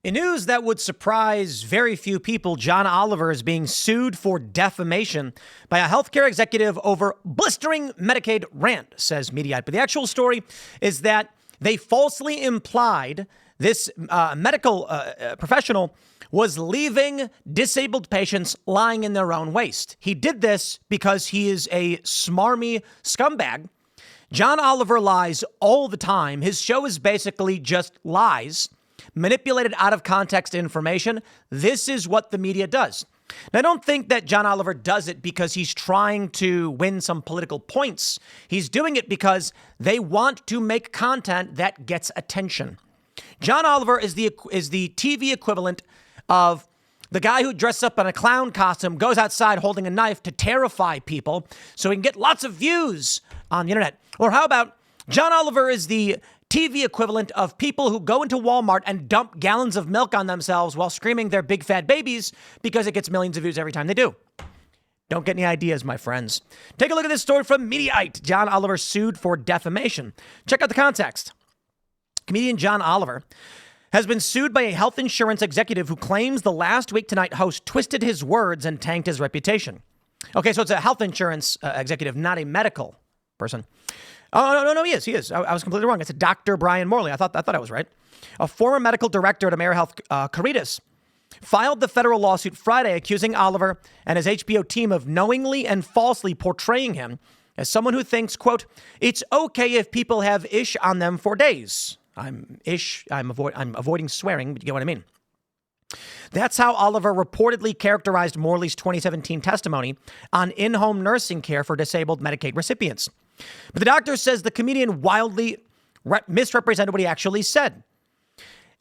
In news that would surprise very few people, John Oliver is being sued for defamation by a healthcare executive over blistering Medicaid rant, says Mediaite. But the actual story is that they falsely implied this medical professional was leaving disabled patients lying in their own waste. He did this because he is a smarmy scumbag. John Oliver lies all the time. His show is basically just lies, manipulated out of context information. This is what the media does. Now, I don't think that John Oliver does it because he's trying to win some political points. He's doing it because they want to make content that gets attention. John Oliver is the TV equivalent of the guy who dresses up in a clown costume, goes outside holding a knife to terrify people so he can get lots of views on the internet. Or how about John Oliver is the TV equivalent of people who go into Walmart and dump gallons of milk on themselves while screaming they're big fat babies because it gets millions of views every time they do. Don't get any ideas, my friends. Take a look at this story from Mediaite. John Oliver sued for defamation. Check out the context. Comedian John Oliver has been sued by a health insurance executive who claims the Last Week Tonight host twisted his words and tanked his reputation. Okay, so it's a health insurance executive, not a medical person. Oh, no, he is. I was completely wrong. It's a Dr. Brian Morley. I thought I was right. A former medical director at AmeriHealth, Caritas, filed the federal lawsuit Friday accusing Oliver and his HBO team of knowingly and falsely portraying him as someone who thinks, quote, it's okay if people have ish on them for days. I'm avoiding swearing, but you get what I mean. That's how Oliver reportedly characterized Morley's 2017 testimony on in-home nursing care for disabled Medicaid recipients. But the doctor says the comedian wildly misrepresented what he actually said.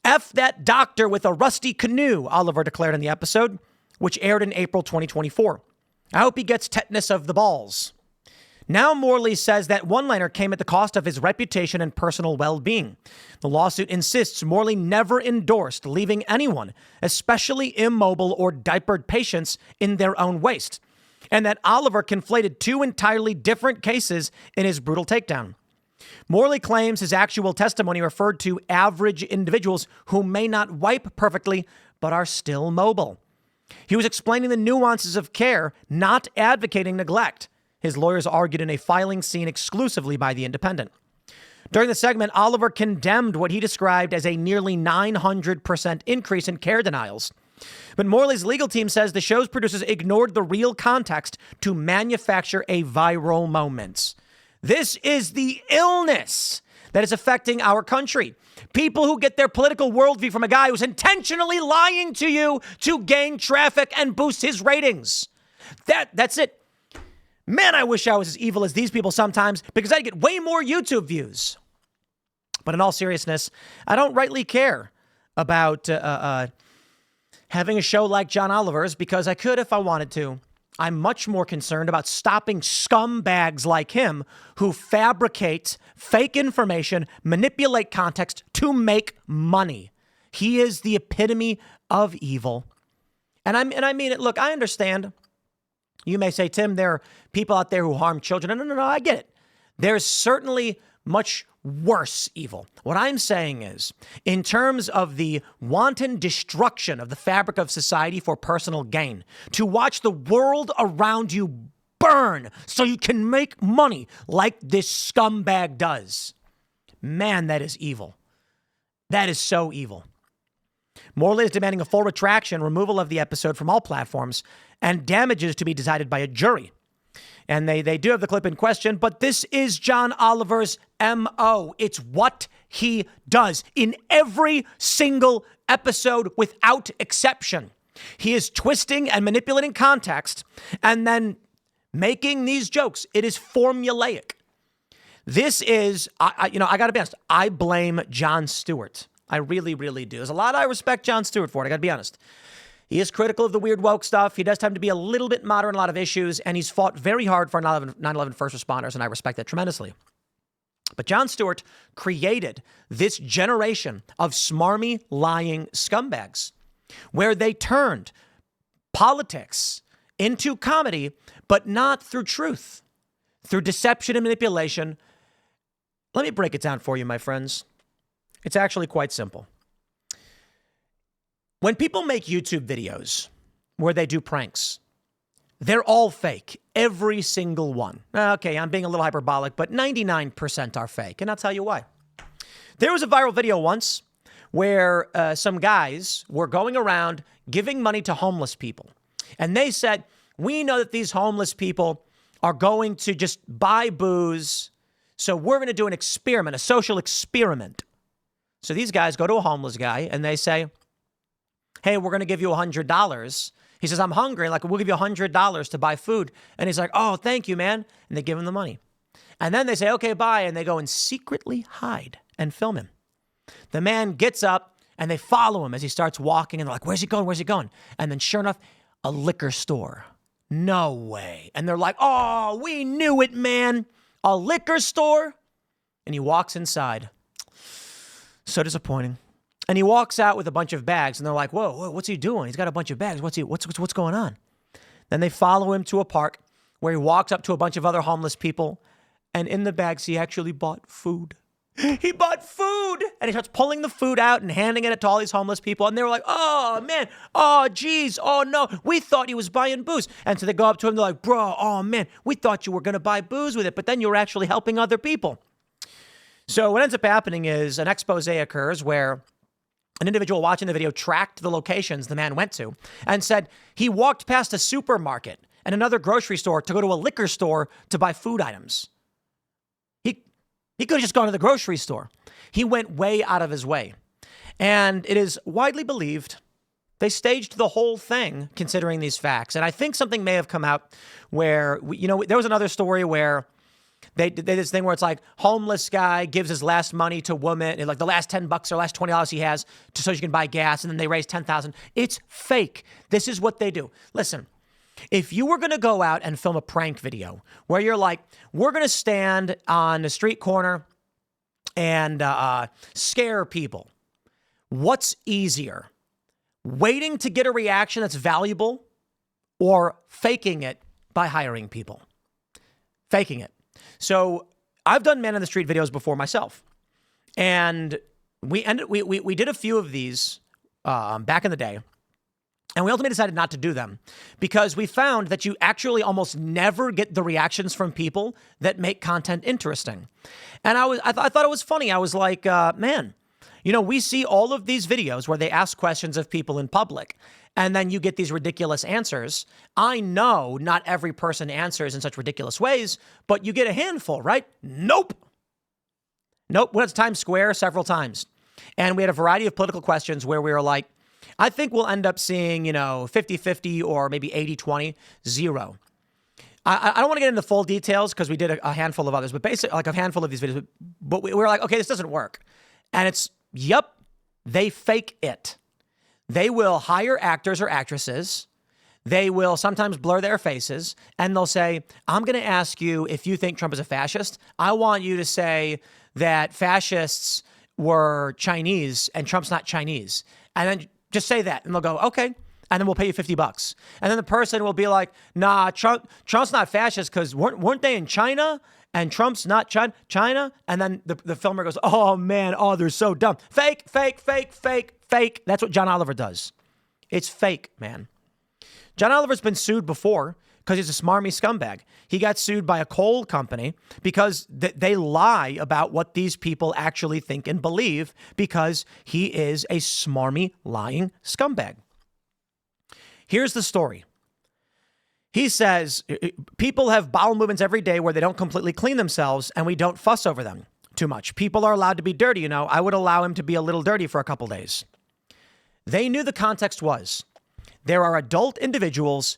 F that doctor with a rusty canoe, Oliver declared in the episode, which aired in April 2024. I hope he gets tetanus of the balls. Now Morley says that one-liner came at the cost of his reputation and personal well-being. The lawsuit insists Morley never endorsed leaving anyone, especially immobile or diapered patients, in their own waste, and that Oliver conflated two entirely different cases in his brutal takedown. Morley claims his actual testimony referred to average individuals who may not wipe perfectly but are still mobile. He was explaining the nuances of care, not advocating neglect. His lawyers argued in a filing seen exclusively by The Independent. During the segment, Oliver condemned what he described as a nearly 900% increase in care denials. But Morley's legal team says the show's producers ignored the real context to manufacture a viral moment. This is the illness that is affecting our country. People who get their political worldview from a guy who's intentionally lying to you to gain traffic and boost his ratings. That's it. Man, I wish I was as evil as these people sometimes because I'd get way more YouTube views. But in all seriousness, I don't rightly care about having a show like John Oliver's because I could if I wanted to. I'm much more concerned about stopping scumbags like him who fabricate fake information, manipulate context to make money. He is the epitome of evil. And I mean it. Look, I understand. You may say, Tim, there are people out there who harm children. No, I get it. There's certainly much worse evil. What I'm saying is, in terms of the wanton destruction of the fabric of society for personal gain, to watch the world around you burn so you can make money like this scumbag does. Man, that is evil. That is so evil. Morley is demanding a full retraction, removal of the episode from all platforms, and damages to be decided by a jury. And they do have the clip in question, but this is John Oliver's MO. It's what he does in every single episode without exception. He is twisting and manipulating context and then making these jokes. It is formulaic. This is, I got to be honest, I blame Jon Stewart. I really, really do. There's a lot I respect Jon Stewart for it. I got to be honest. He is critical of the weird woke stuff. He does tend to be a little bit moderate on a lot of issues, and he's fought very hard for 9/11 first responders, and I respect that tremendously. But Jon Stewart created this generation of smarmy, lying scumbags, where they turned politics into comedy, but not through truth, through deception and manipulation. Let me break it down for you, my friends. It's actually quite simple. When people make YouTube videos where they do pranks, they're all fake. Every single one. Okay, I'm being a little hyperbolic, but 99% are fake. And I'll tell you why. There was a viral video once where some guys were going around giving money to homeless people. And they said, we know that these homeless people are going to just buy booze. So we're going to do an experiment, a social experiment. So these guys go to a homeless guy and they say, hey, we're going to give you $100. He says, I'm hungry. Like, we'll give you $100 to buy food. And he's like, oh, thank you, man. And they give him the money. And then they say, okay, bye. And they go and secretly hide and film him. The man gets up and they follow him as he starts walking. And they're like, where's he going? Where's he going? And then sure enough, a liquor store. No way. And they're like, oh, we knew it, man. A liquor store? And he walks inside. So disappointing. And he walks out with a bunch of bags, and they're like, whoa, what's he doing? He's got a bunch of bags. What's going on? Then they follow him to a park where he walks up to a bunch of other homeless people, and in the bags, he actually bought food. He bought food! And he starts pulling the food out and handing it to all these homeless people, and they were like, oh, man, oh, geez, oh, no, we thought he was buying booze. And so they go up to him, they're like, bro, oh, man, we thought you were going to buy booze with it, but then you were actually helping other people. So what ends up happening is an expose occurs where an individual watching the video tracked the locations the man went to and said he walked past a supermarket and another grocery store to go to a liquor store to buy food items. He could have just gone to the grocery store. He went way out of his way. And it is widely believed they staged the whole thing considering these facts. And I think something may have come out where, there was another story where they did this thing where it's like homeless guy gives his last money to woman, like the last $10 or last $20 he has so she can buy gas, and then they raise $10,000. It's fake. This is what they do. Listen, if you were going to go out and film a prank video where you're like, we're going to stand on the street corner and scare people, what's easier? Waiting to get a reaction that's valuable or faking it by hiring people? Faking it. So I've done man on the street videos before myself, and we did a few of these back in the day, and we ultimately decided not to do them because we found that you actually almost never get the reactions from people that make content interesting. And I thought it was funny. I was like, man, we see all of these videos where they ask questions of people in public, and then you get these ridiculous answers. I know not every person answers in such ridiculous ways, but you get a handful, right? Nope. We went to Times Square several times, and we had a variety of political questions where we were like, I think we'll end up seeing, 50-50 or maybe 80-20, zero. I don't want to get into full details because we did a handful of others, but basically like a handful of these videos, but we were like, okay, this doesn't work. And they fake it. They will hire actors or actresses. They will sometimes blur their faces, and they'll say, I'm going to ask you if you think Trump is a fascist. I want you to say that fascists were Chinese and Trump's not Chinese. And then just say that, and they'll go, okay. And then we'll pay you $50. And then the person will be like, nah, Trump's not fascist because weren't they in China? And Trump's not China. And then the filmer goes, oh, man, they're so dumb. Fake. That's what John Oliver does. It's fake, man. John Oliver's been sued before because he's a smarmy scumbag. He got sued by a coal company because they lie about what these people actually think and believe because he is a smarmy, lying scumbag. Here's the story. He says, people have bowel movements every day where they don't completely clean themselves and we don't fuss over them too much. People are allowed to be dirty, I would allow him to be a little dirty for a couple days. They knew the context was there are adult individuals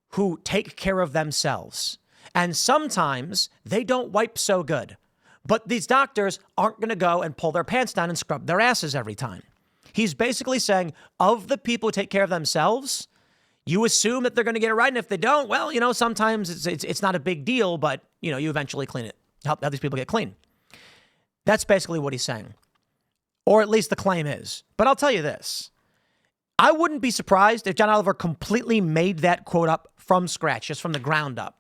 who take care of themselves. And sometimes they don't wipe so good. But these doctors aren't going to go and pull their pants down and scrub their asses every time. He's basically saying, of the people who take care of themselves, you assume that they're going to get it right. And if they don't, well, sometimes it's not a big deal, but, you eventually clean it. Help these people get clean. That's basically what he's saying. Or at least the claim is. But I'll tell you this. I wouldn't be surprised if John Oliver completely made that quote up from scratch, just from the ground up.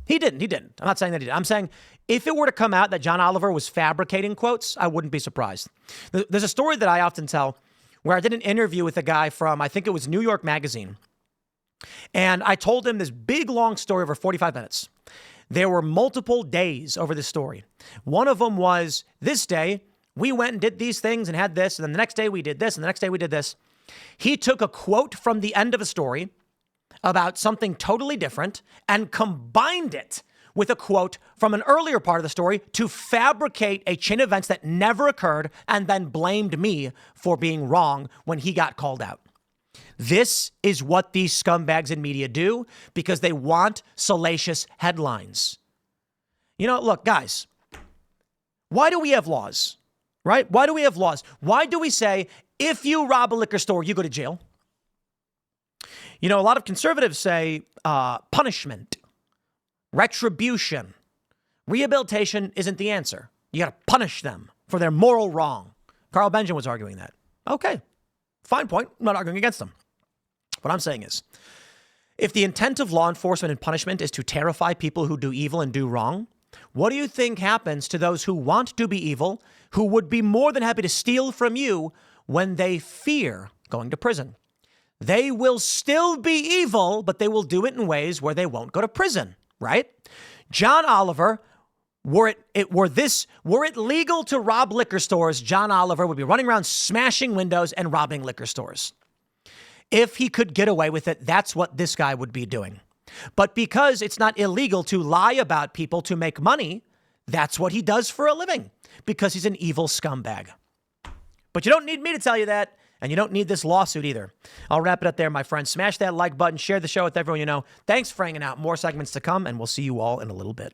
He didn't. I'm not saying that he did. I'm saying if it were to come out that John Oliver was fabricating quotes, I wouldn't be surprised. There's a story that I often tell where I did an interview with a guy from, I think it was New York Magazine. And I told him this big, long story over 45 minutes. There were multiple days over this story. One of them was this day, we went and did these things and had this. And then the next day we did this. And the next day we did this. He took a quote from the end of a story about something totally different and combined it with a quote from an earlier part of the story to fabricate a chain of events that never occurred and then blamed me for being wrong when he got called out. This is what these scumbags in media do because they want salacious headlines. You know, look, guys, why do we have laws, right? Why do we have laws? Why do we say if you rob a liquor store, you go to jail? You know, a lot of conservatives say punishment, retribution, rehabilitation isn't the answer. You got to punish them for their moral wrong. Carl Benjamin was arguing that. Okay, fine point. I'm not arguing against them. What I'm saying is, if the intent of law enforcement and punishment is to terrify people who do evil and do wrong, what do you think happens to those who want to be evil, who would be more than happy to steal from you when they fear going to prison? They will still be evil, but they will do it in ways where they won't go to prison, right? John Oliver, were it legal to rob liquor stores, John Oliver would be running around smashing windows and robbing liquor stores. If he could get away with it, that's what this guy would be doing. But because it's not illegal to lie about people to make money, that's what he does for a living, because he's an evil scumbag. But you don't need me to tell you that, and you don't need this lawsuit either. I'll wrap it up there, my friends. Smash that like button, share the show with everyone you know. Thanks for hanging out. More segments to come, and we'll see you all in a little bit.